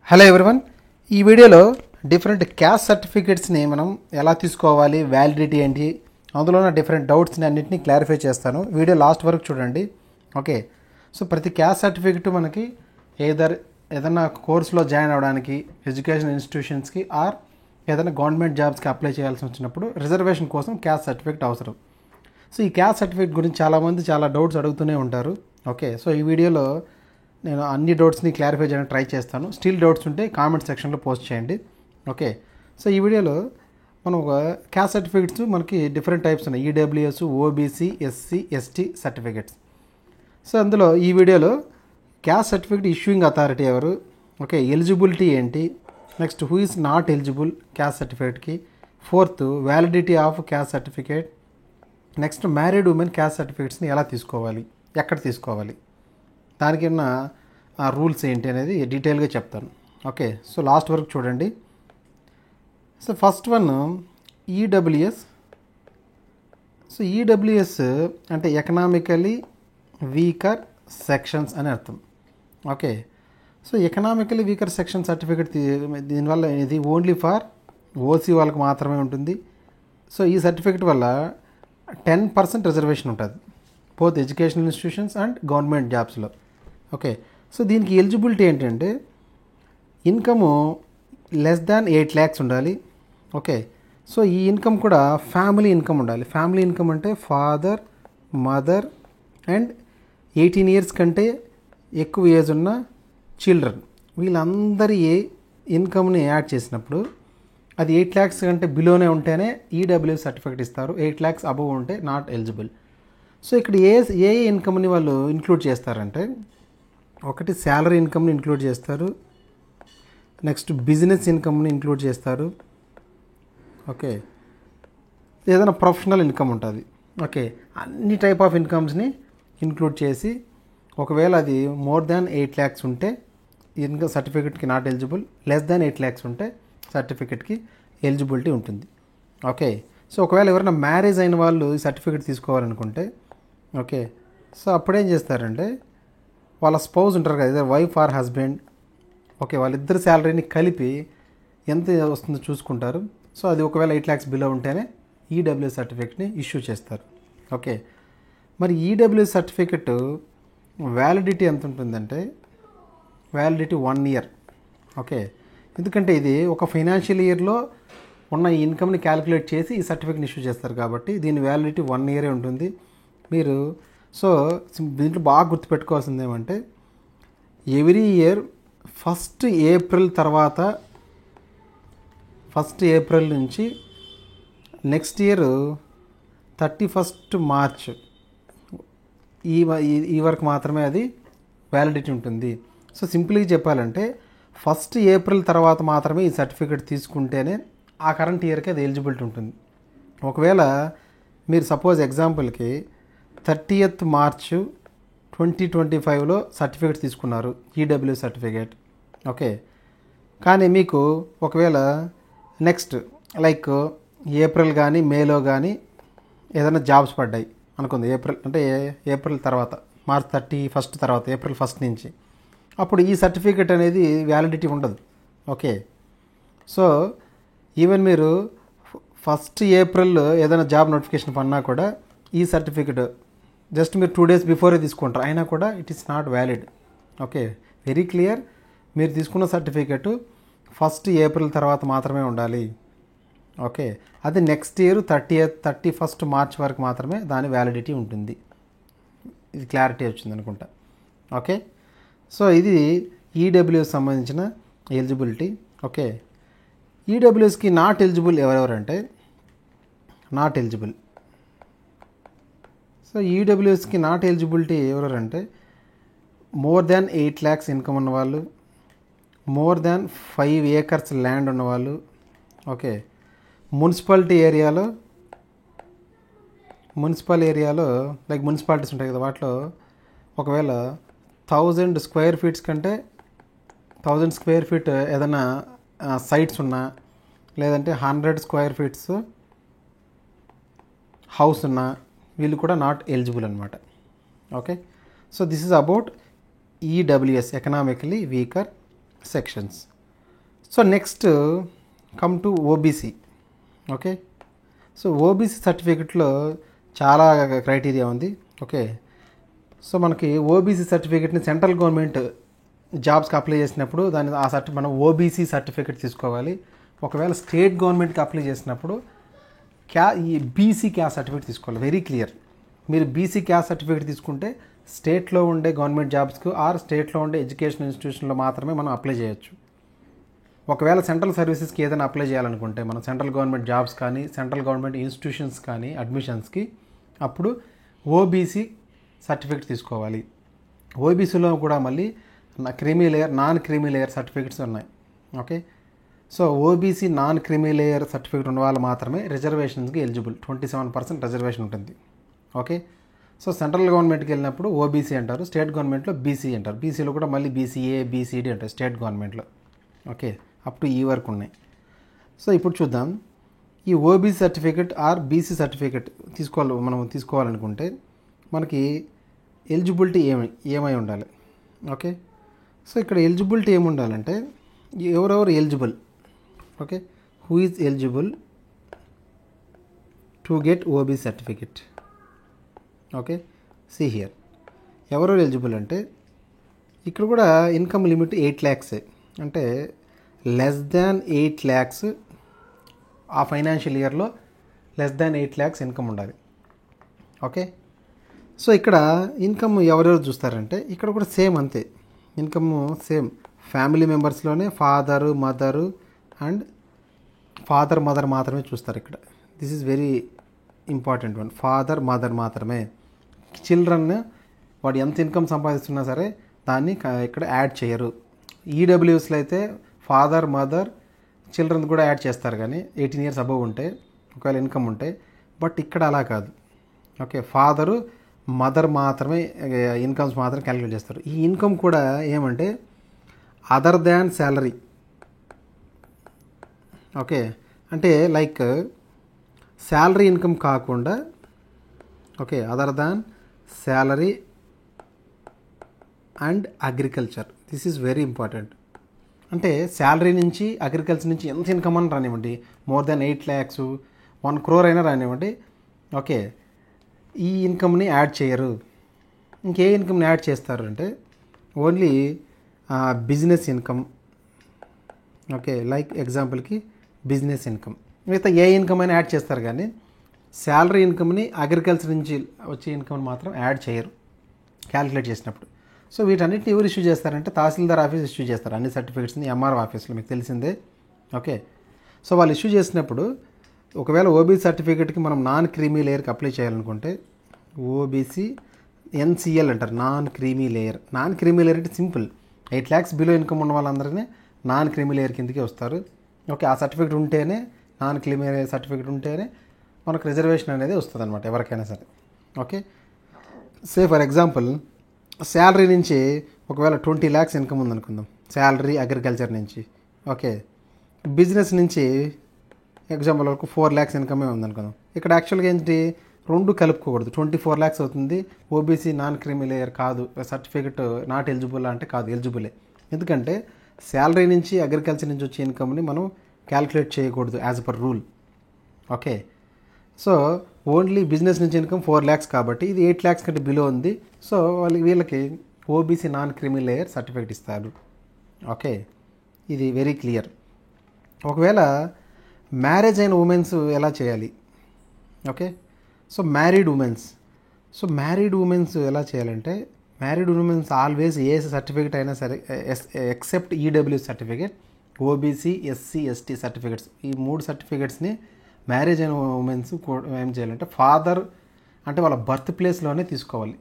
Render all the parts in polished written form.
Hello everyone, ఈ వీడియోలో different caste సర్టిఫికేట్స్ని మనం ఎలా తీసుకోవాలి, వ్యాలిడిటీ ఏంటి, అందులో ఉన్న డిఫరెంట్ డౌట్స్ని అన్నింటినీ క్లారిఫై చేస్తాను. వీడియో లాస్ట్ వరకు చూడండి. ఓకే, సో ప్రతి క్యాస్ట్ సర్టిఫికేట్ మనకి ఏదైనా కోర్సులో జాయిన్ అవ్వడానికి, ఎడ్యుకేషన్ ఇన్స్టిట్యూషన్స్కి ఆర్ ఏదైనా గవర్నమెంట్ జాబ్స్కి అప్లై చేయాల్సి వచ్చినప్పుడు రిజర్వేషన్ కోసం క్యాస్ట్ సర్టిఫికేట్ అవసరం. సో ఈ క్యాస్ట్ సర్టిఫికేట్ గురించి చాలామంది చాలా డౌట్స్ అడుగుతూనే ఉంటారు. ఓకే, సో ఈ వీడియోలో నేను అన్ని డౌట్స్ని క్లారిఫై చేయడానికి ట్రై చేస్తాను. స్టిల్ డౌట్స్ ఉంటే కామెంట్ సెక్షన్లో పోస్ట్ చేయండి. ఓకే, సో ఈ వీడియోలో మనం ఒక క్యాస్ట్ సర్టిఫికేట్స్ మనకి డిఫరెంట్ టైప్స్ ఉన్నాయి. EWS, OBC, SC, ST certificates. So అందులో ఈ వీడియోలో క్యాస్ట్ సర్టిఫికేట్ ఇష్యూయింగ్ అథారిటీ ఎవరు, ఓకే, ఎలిజిబిలిటీ ఏంటి, next who is not eligible caste సర్టిఫికేట్కి, fourth validity of caste certificate, next married women caste సర్టిఫికేట్స్ని ఎలా తీసుకోవాలి, ఎక్కడ తీసుకోవాలి, దానికి ఉన్న రూల్స్ ఏంటి అనేది డీటెయిల్గా చెప్తాను. ఓకే, సో లాస్ట్ వరకు చూడండి. So first one EWS. So EWS అంటే ఎకనామికలీ వీకర్ సెక్షన్స్ అని అర్థం. Okay, so economically weaker section certificate దీనివల్ల ఇది ఓన్లీ ఫర్ ఓసీ వాళ్ళకి మాత్రమే ఉంటుంది. సో ఈ సర్టిఫికేట్ వల్ల 10% రిజర్వేషన్ ఉంటుంది both educational institutions and government జాబ్స్లో. ఓకే, సో దీనికి ఎలిజిబిలిటీ ఏంటంటే ఇన్కము లెస్ దాన్ 8 lakhs ఉండాలి. ఓకే, సో ఈ ఇన్కమ్ కూడా ఫ్యామిలీ ఇన్కమ్ ఉండాలి. ఫ్యామిలీ ఇన్కమ్ అంటే ఫాదర్, మదర్ అండ్ 18 years కంటే ఎక్కువ ఏజ్ ఉన్న చిల్డ్రన్, వీళ్ళందరి ఇన్కమ్ని యాడ్ చేసినప్పుడు అది 8 lakhs కంటే బిలోనే ఉంటేనే ఈడబ్ల్యూ సర్టిఫికేట్ ఇస్తారు. 8 lakhs అబవ్ ఉంటే నాట్ ఎలిజిబుల్. సో ఇక్కడ ఏ ఇన్కమ్ని వాళ్ళు ఇంక్లూడ్ చేస్తారంటే, ఒకటి శాలరీ ఇన్కమ్ని ఇంక్లూడ్ చేస్తారు, నెక్స్ట్ బిజినెస్ ఇన్కమ్ని ఇంక్లూడ్ చేస్తారు. ఓకే, ఏదైనా ప్రొఫెషనల్ ఇన్కమ్ ఉంటుంది. ఓకే, అన్ని టైప్ ఆఫ్ ఇన్కమ్స్ని ఇంక్లూడ్ చేసి ఒకవేళ అది మోర్ దాన్ 8 lakhs ఉంటే ఇన్కమ్ సర్టిఫికేట్కి not eligible, less than 8 lakhs ఉంటే సర్టిఫికేట్కి ఎలిజిబిలిటీ ఉంటుంది. ఓకే, సో ఒకవేళ ఎవరైనా మ్యారేజ్ అయిన వాళ్ళు ఈ సర్టిఫికేట్ తీసుకోవాలనుకుంటే, ఓకే, సో అప్పుడేం చేస్తారంటే వాళ్ళ స్పౌజ్ ఉంటారు కదా, వైఫ్ ఆర్ హస్బెండ్, ఓకే, వాళ్ళిద్దరు శాలరీని కలిపి ఎంత వస్తుందో చూసుకుంటారు. సో అది ఒకవేళ 8 lakhs బిలో ఉంటేనే ఈడబ్ల్యూ సర్టిఫికేట్ని ఇష్యూ చేస్తారు. ఓకే, మరి ఈడబ్ల్యూ సర్టిఫికేట్ వ్యాలిడిటీ ఎంత ఉంటుందంటే వ్యాలిడిటీ 1 year. ఓకే, ఎందుకంటే ఇది ఒక ఫైనాన్షియల్ ఇయర్లో ఉన్న ఈ ఇన్కమ్ని క్యాలిక్యులేట్ చేసి ఈ సర్టిఫికేట్ని ఇష్యూ చేస్తారు కాబట్టి దీని వ్యాలిడిటీ 1 year ఉంటుంది. మీరు సో దీంట్లో బాగా గుర్తుపెట్టుకోవాల్సింది ఏమంటే ఎవ్రీ ఇయర్ 1st April తర్వాత 1st April నుంచి నెక్స్ట్ ఇయర్ 31st March ఈ వరకు మాత్రమే అది వ్యాలిడిటీ ఉంటుంది. సో సింపుల్గా చెప్పాలంటే 1st April తర్వాత మాత్రమే ఈ సర్టిఫికేట్ తీసుకుంటేనే ఆ కరెంట్ ఇయర్కి అది ఎలిజిబిలిటీ ఉంటుంది. ఒకవేళ మీరు సపోజ్ ఎగ్జాంపుల్కి 30th March 2025లో సర్టిఫికేట్ తీసుకున్నారు, ఈడబ్ల్యూ సర్టిఫికేట్. ఓకే, కానీ మీకు ఒకవేళ నెక్స్ట్ లైక్ ఏప్రిల్ కానీ మేలో కానీ ఏదైనా జాబ్స్ పడ్డాయి అనుకుంది, ఏప్రిల్ తర్వాత March 31st తర్వాత April 1st నుంచి, అప్పుడు ఈ సర్టిఫికేట్ అనేది వ్యాలిడిటీ ఉండదు. ఓకే, సో ఈవెన్ మీరు 1st April ఏదైనా జాబ్ నోటిఫికేషన్ పడినా కూడా ఈ సర్టిఫికేట్ జస్ట్ మీరు 2 days బిఫోరే తీసుకుంటారు, అయినా కూడా it is not valid. Okay, very clear. మీరు తీసుకున్న సర్టిఫికేట్ 1st April తర్వాత మాత్రమే ఉండాలి. ఓకే, అది నెక్స్ట్ ఇయర్ 31st March వరకు మాత్రమే దాని వ్యాలిడిటీ ఉంటుంది. ఇది క్లారిటీ వచ్చింది అనుకుంటా. ఓకే, సో ఇది ఈడబ్ల్యూఎస్ సంబంధించిన ఎలిజిబిలిటీ. ఓకే, ఈడబ్ల్యూఎస్కి నాట్ ఎలిజిబుల్ ఎవరెవరంటే నాట్ ఎలిజిబుల్. సో ఈడబ్ల్యూఎస్కి నాట్ ఎలిజిబిలిటీ ఎవరంటే మోర్ దాన్ 8 lakhs ఇన్కమ్ ఉన్నవాళ్ళు, మోర్ దాన్ 5 acres ల్యాండ్ ఉన్నవాళ్ళు, ఓకే, మున్సిపల్ ఏరియాలో లైక్ మున్సిపాలిటీస్ ఉంటాయి కదా, వాటిలో ఒకవేళ 1000 square feet కంటే 1000 square feet ఏదైనా సైట్స్ ఉన్నా, లేదంటే 100 square feet హౌస్ ఉన్నా, వీళ్ళు కూడా నాట్ ఎలిజిబుల్ అనమాట. Okay, so this is about EWS, economically weaker sections. So next come to OBC. Okay, so OBC సర్టిఫికెట్లో చాలా క్రైటీరియా ఉంది. ఓకే, సో మనకి ఓబీసీ సర్టిఫికెట్ని సెంట్రల్ గవర్నమెంట్ జాబ్స్కి అప్లై చేసినప్పుడు మనం ఓబీసీ సర్టిఫికెట్ తీసుకోవాలి. ఒకవేళ స్టేట్ గవర్నమెంట్కి అప్లై చేసినప్పుడు ఈ బీసీ క్యాస్ట్ సర్టిఫికేట్ తీసుకోవాలి. Very clear. మీరు బీసీ క్యాస్ట్ సర్టిఫికేట్ తీసుకుంటే స్టేట్లో ఉండే గవర్నమెంట్ జాబ్స్కు ఆర్ స్టేట్లో ఉండే ఎడ్యుకేషన్ ఇన్స్టిట్యూషన్లో మాత్రమే మనం అప్లై చేయొచ్చు. ఒకవేళ సెంట్రల్ సర్వీసెస్కి ఏదైనా అప్లై చేయాలనుకుంటే మనం సెంట్రల్ గవర్నమెంట్ జాబ్స్ కానీ సెంట్రల్ గవర్నమెంట్ ఇన్స్టిట్యూషన్స్ కానీ అడ్మిషన్స్కి అప్పుడు ఓబీసీ సర్టిఫికేట్ తీసుకోవాలి. ఓబీసీలో కూడా మళ్ళీ creamy layer, non creamy layer certificates ఉన్నాయి. Okay, so OBC non creamy layer certificate ఉన్న వాళ్ళు మాత్రమే రిజర్వేషన్స్కి ఎలిజిబుల్. 27% రిజర్వేషన్ ఉంటుంది. ఓకే, సో సెంట్రల్ గవర్నమెంట్కి వెళ్ళినప్పుడు ఓబీసీ అంటారు, స్టేట్ గవర్నమెంట్లో బీసీ అంటారు. బీసీలో కూడా మళ్ళీ బీసీఏ బీసీడీ అంటారు స్టేట్ గవర్నమెంట్లో. ఓకే, అప్ టు ఈ వరకు ఉన్నాయి. సో ఇప్పుడు చూద్దాం, ఈ OBC certificate or BC certificate మనం తీసుకోవాలనుకుంటే మనకి ఎలిజిబిలిటీ ఏమై ఉండాలి. ఓకే, సో ఇక్కడ ఎలిజిబిలిటీ ఏమి ఉండాలంటే ఎవరెవరు eligible. Okay, who is eligible to get OBC certificate. Okay, see here ఎవరెవరు ఎలిజిబుల్ అంటే ఇక్కడ కూడా ఇన్కమ్ లిమిట్ 8 lakhs, అంటే లెస్ దాన్ 8 lakhs ఆ ఫైనాన్షియల్ ఇయర్లో లెస్ దాన్ 8 lakhs ఇన్కమ్ ఉండాలి. ఓకే, సో ఇక్కడ ఇన్కమ్ ఎవరెవరు చూస్తారంటే ఇక్కడ కూడా సేమ్ అంతే. ఇన్కమ్ సేమ్ ఫ్యామిలీ మెంబర్స్లోనే ఫాదర్ మదర్ మాత్రమే చూస్తారు ఇక్కడ. This is very important one. Father mother మాత్రమే. చిల్డ్రన్ వాడు ఎంత ఇన్కమ్ సంపాదిస్తున్నా సరే దాన్ని ఇక్కడ యాడ్ చేయరు. ఈడబ్ల్యూఎస్లో అయితే ఫాదర్ మదర్ చిల్డ్రన్ కూడా యాడ్ చేస్తారు కానీ 18 years అబవ్ ఉంటే ఒకవేళ ఇన్కమ్ ఉంటే. బట్ ఇక్కడ అలా కాదు. ఓకే, ఫాదరు మదర్ మాత్రమే ఇన్కమ్స్ మాత్రం క్యాలిక్యులేట్ చేస్తారు. ఈ ఇన్కమ్ కూడా ఏమంటే అదర్ దాన్ శాలరీ. ఓకే, అంటే లైక్ శాలరీ ఇన్కమ్ కాకుండా, okay, other than salary and agriculture. This is very important. అంటే శాలరీ నుంచి అగ్రికల్చర్ నుంచి ఎంత ఇన్కమ్ అని రానివ్వండి, మోర్ దాన్ 8 lakhs 1 crore అయినా రానివ్వండి. ఓకే, ఈ ఇన్కమ్ని యాడ్ చేయరు. ఇంకే ఇన్కమ్ని యాడ్ చేస్తారు అంటే only business income. Okay, like ఎగ్జాంపుల్కి బిజినెస్ ఇన్కమ్. మిగతా ఏ ఇన్కమ్ అయినా యాడ్ చేస్తారు కానీ శాలరీ ఇన్కమ్ని అగ్రికల్చర్ నుంచి వచ్చే ఇన్కమ్ని మాత్రం యాడ్ చేయరు క్యాలిక్యులేట్ చేసినప్పుడు. సో వీటన్నిటిని ఎవరు ఇష్యూ చేస్తారంటే తహసీల్దార్ ఆఫీస్ ఇష్యూ చేస్తారు అన్ని సర్టిఫికేట్స్ని, ఎంఆర్ఓ ఆఫీస్లో, మీకు తెలిసిందే. ఓకే, సో వాళ్ళు ఇష్యూ చేసినప్పుడు ఒకవేళ ఓబీసీ సర్టిఫికేట్కి మనం నాన్ క్రీమీ లేయర్కి అప్లై చేయాలనుకుంటే ఓబీసీ ఎన్సిఎల్ అంటారు, non creamy layer. Non creamy layer అంటే సింపుల్, 8 lakhs బిలో ఇన్కమ్ ఉన్న వాళ్ళందరినీ నాన్ క్రీమీ లేయర్ కిందకి వస్తారు. ఓకే, ఆ సర్టిఫికేట్ ఉంటేనే, నాన్ క్రీమీ లేయర్ సర్టిఫికేట్ ఉంటేనే మనకు రిజర్వేషన్ అనేది వస్తుంది అనమాట ఎవరికైనా సరే. Okay, say for example salary నుంచి ఒకవేళ 20 lakhs ఇన్కమ్ ఉందనుకుందాం శాలరీ అగ్రికల్చర్ నుంచి. ఓకే, బిజినెస్ నుంచి ఎగ్జాంపుల్ వరకు 4 lakhs ఇన్కమే ఉందనుకుందాం. ఇక్కడ యాక్చువల్గా ఏంటి, రెండు కలుపుకోకూడదు. 24 lakhs అవుతుంది. ఓబీసీ నాన్ క్రీమీ లేయర్ కాదు, సర్టిఫికేట్ నాట్ ఎలిజిబుల్ అంటే కాదు, ఎలిజిబులే. ఎందుకంటే శాలరీ నుంచి అగ్రికల్చర్ నుంచి వచ్చే ఇన్కమ్ని మనం క్యాలిక్యులేట్ చేయకూడదు as per rule. Okay, so only business నుంచి ఇన్కమ్ 4 lakhs కాబట్టి ఇది 8 lakhs కంటే బిలో ఉంది. సో వీళ్ళకి OBC non creamy layer certificate ఇస్తారు. ఓకే, ఇది వెరీ క్లియర్. ఒకవేళ మ్యారేజ్ అయిన ఉమెన్స్ ఎలా చేయాలి. ఓకే, సో మ్యారీడ్ ఉమెన్స్ ఎలా చేయాలంటే married womens always a certificate అయినా సరే except EW certificate, OBC SC ST certificates, ఈ 3 సర్టిఫికేట్స్ని మ్యారేజ్ అయిన ఉమెన్స్ ఏం చేయాలంటే ఫాదర్ అంటే వాళ్ళ బర్త్ ప్లేస్లోనే తీసుకోవాలి.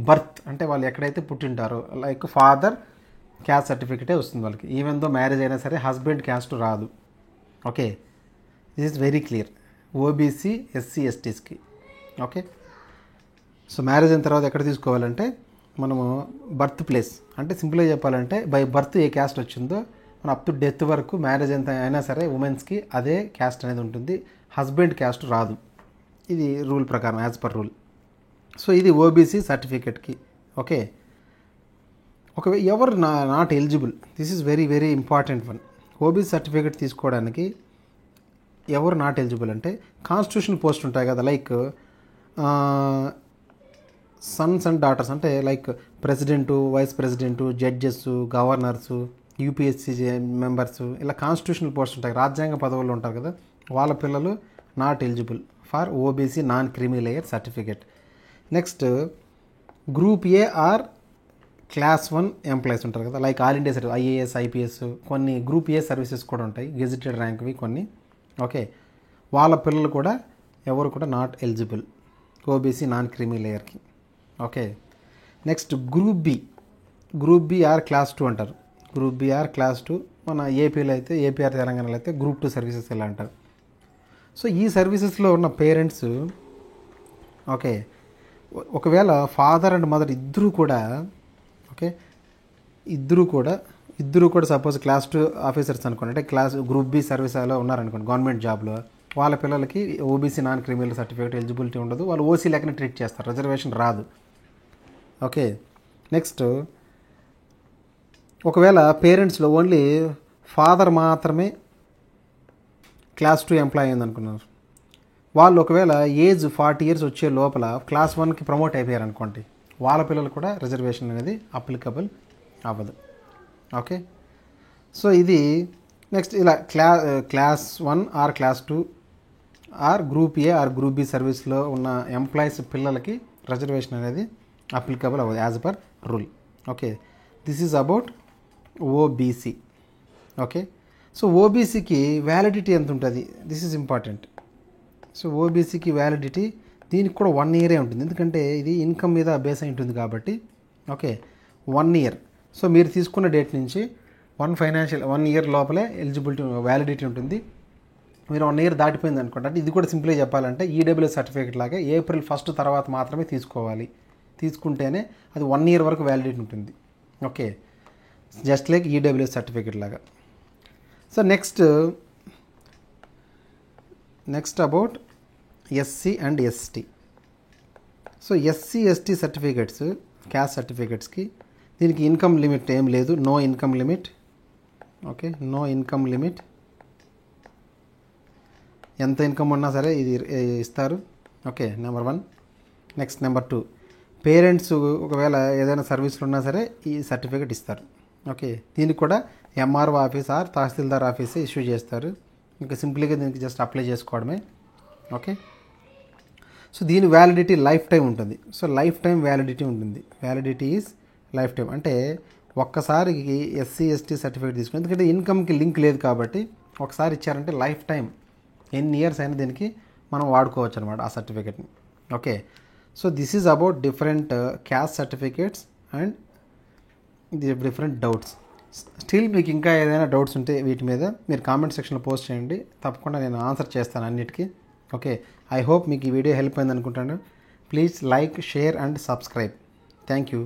బర్త్ అంటే వాళ్ళు ఎక్కడైతే పుట్టింటారో లైక్ ఫాదర్ క్యాస్ట్ సర్టిఫికేటే వస్తుంది వాళ్ళకి, ఈవెన్ దో మ్యారేజ్ అయినా సరే హస్బెండ్ క్యాస్ట్ రాదు. Okay, this is very clear OBC SC ఎస్టీస్కి. ఓకే, సో మ్యారేజ్ అయిన తర్వాత ఎక్కడ తీసుకోవాలంటే మనము బర్త్ ప్లేస్, అంటే సింపుల్గా చెప్పాలంటే బై బర్త్ ఏ క్యాస్ట్ వచ్చిందో మన అప్ టు డెత్ వరకు మ్యారేజ్ అయినా సరే ఉమెన్స్కి అదే క్యాస్ట్ అనేది ఉంటుంది, హస్బెండ్ క్యాస్ట్ రాదు. ఇది రూల్ ప్రకారం, యాజ్ పర్ రూల్. సో ఇది ఓబీసీ సర్టిఫికేట్కి. ఓకే, ఎవరు not eligible, this is very very important one. OBC certificate తీసుకోవడానికి ఎవరు నాట్ ఎలిజిబుల్ అంటే కాన్స్టిట్యూషనల్ పోస్ట్ ఉంటాయి కదా, లైక్ సన్స్ అండ్ డాటర్స్, అంటే like president, vice president, judges, governors, UPSC members, ఇలా కాన్స్టిట్యూషనల్ పోస్ట్ ఉంటాయి, రాజ్యాంగ పదవుల్లో ఉంటారు కదా, వాళ్ళ పిల్లలు not eligible for OBC non creamy layer certificate. Next group A or class 1 employees ఉంటారు కదా, like all India service, IAS, IPS, కొన్ని గ్రూప్ ఏ సర్వీసెస్ కూడా ఉంటాయి, గెజిటెడ్ ర్యాంక్వి కొన్ని. ఓకే, వాళ్ళ పిల్లలు కూడా ఎవరు కూడా not eligible OBC non creamy లేయర్కి. Okay, next group B or class 2 అంటారు. గ్రూప్ బి ఆర్ క్లాస్ 2 మన ఏపీలో అయితే, ఏపీఆర్ తెలంగాణలో అయితే గ్రూప్ 2 సర్వీసెస్ ఇలా అంటారు. సో ఈ సర్వీసెస్లో ఉన్న పేరెంట్స్, ఓకే, ఒకవేళ ఫాదర్ అండ్ మదర్ ఇద్దరు కూడా, ఓకే, ఇద్దరు కూడా సపోజ్ క్లాస్ 2 ఆఫీసర్స్ అనుకోండి, అంటే గ్రూప్ బి సర్వీస్లో ఉన్నారనుకోండి గవర్నమెంట్ జాబ్లో, వాళ్ళ పిల్లలకి OBC non criminal certificate eligibility ఉండదు, వాళ్ళు ఓసీ లెక్కన ట్రీట్ చేస్తారు, రిజర్వేషన్ రాదు. ఓకే, నెక్స్ట్ ఒకవేళ పేరెంట్స్లో ఓన్లీ ఫాదర్ మాత్రమే క్లాస్ 2 ఎంప్లాయీ అయిందనుకున్నారు, వాళ్ళు ఒకవేళ ఏజ్ 40 years వచ్చే లోపల క్లాస్ 1కి ప్రమోట్ అయిపోయారు అనుకోండి, వాళ్ళ పిల్లలు కూడా రిజర్వేషన్ అనేది అప్లికబుల్ అవ్వదు. ఓకే, సో ఇది నెక్స్ట్ ఇలా class 1 or class 2 or group A or group B సర్వీస్లో ఉన్న ఎంప్లాయీస్ పిల్లలకి రిజర్వేషన్ అనేది అప్లికబుల్ అవ్వదు as per rule. Okay, this is about OBC. Okay, so ఓబీసీకి వ్యాలిడిటీ ఎంత ఉంటుంది, దిస్ ఈజ్ ఇంపార్టెంట్. సో ఓబీసీకి వ్యాలిడిటీ దీనికి కూడా 1 year ఉంటుంది, ఎందుకంటే ఇది ఇన్కమ్ మీద బేస్ అయి ఉంటుంది కాబట్టి. Okay, 1 year. సో మీరు తీసుకున్న డేట్ నుంచి 1 year లోపలే ఎలిజిబిలిటీ వ్యాలిడిటీ ఉంటుంది. మీరు 1 year దాటిపోయింది అనుకోండి, అంటే ఇది కూడా సింపుల్గా చెప్పాలంటే ఈడబ్ల్యూఎస్ సర్టిఫికేట్ లాగే April 1 తర్వాత మాత్రమే తీసుకోవాలి, తీసుకుంటేనే అది 1 year వరకు వ్యాలిడిటీ ఉంటుంది. Okay, just like EWS certificate లాగా. So next about SC and ST. So SC ST certificates, caste సర్టిఫికేట్స్కి దీనికి ఇన్కమ్ లిమిట్ ఏం లేదు, no income limit. Okay, no income limit, ఎంత ఇన్కమ్ ఉన్నా సరే ఇది ఇస్తారు. Okay, number 1. Next number 2, parents ఒకవేళ ఏదైనా సర్వీసులు ఉన్నా సరే ఈ సర్టిఫికేట్ ఇస్తారు. ఓకే, దీనికి కూడా MRO office or tahsildar office issue చేస్తారు, ఇంకా సింపుల్గా దీనికి జస్ట్ అప్లై చేసుకోవడమే. ఓకే, సో దీని వ్యాలిడిటీ లైఫ్ టైం ఉంటుంది. సో లైఫ్ టైం వ్యాలిడిటీ ఉంటుంది, వ్యాలిడిటీ ఈజ్ లైఫ్ టైం. అంటే ఒక్కసారికి ఎస్సీ ఎస్టీ సర్టిఫికేట్ తీసుకుని, ఎందుకంటే ఇన్కమ్కి లింక్ లేదు కాబట్టి ఒకసారి ఇచ్చారంటే లైఫ్ టైం ఎన్ని ఇయర్స్ అయినా దీనికి మనం వాడుకోవచ్చు అనమాట ఆ సర్టిఫికేట్ని. Okay, so this is about different caste certificates and different doubts. Still మీకు ఇంకా ఏదైనా డౌట్స్ ఉంటే వీటి మీద మీరు కామెంట్ సెక్షన్లో పోస్ట్ చేయండి, తప్పకుండా నేను ఆన్సర్ చేస్తాను అన్నిటికీ. ఓకే, ఐ హోప్ మీకు ఈ వీడియో హెల్ప్ అయింది అనుకుంటాను. Please like, share and subscribe. Thank you.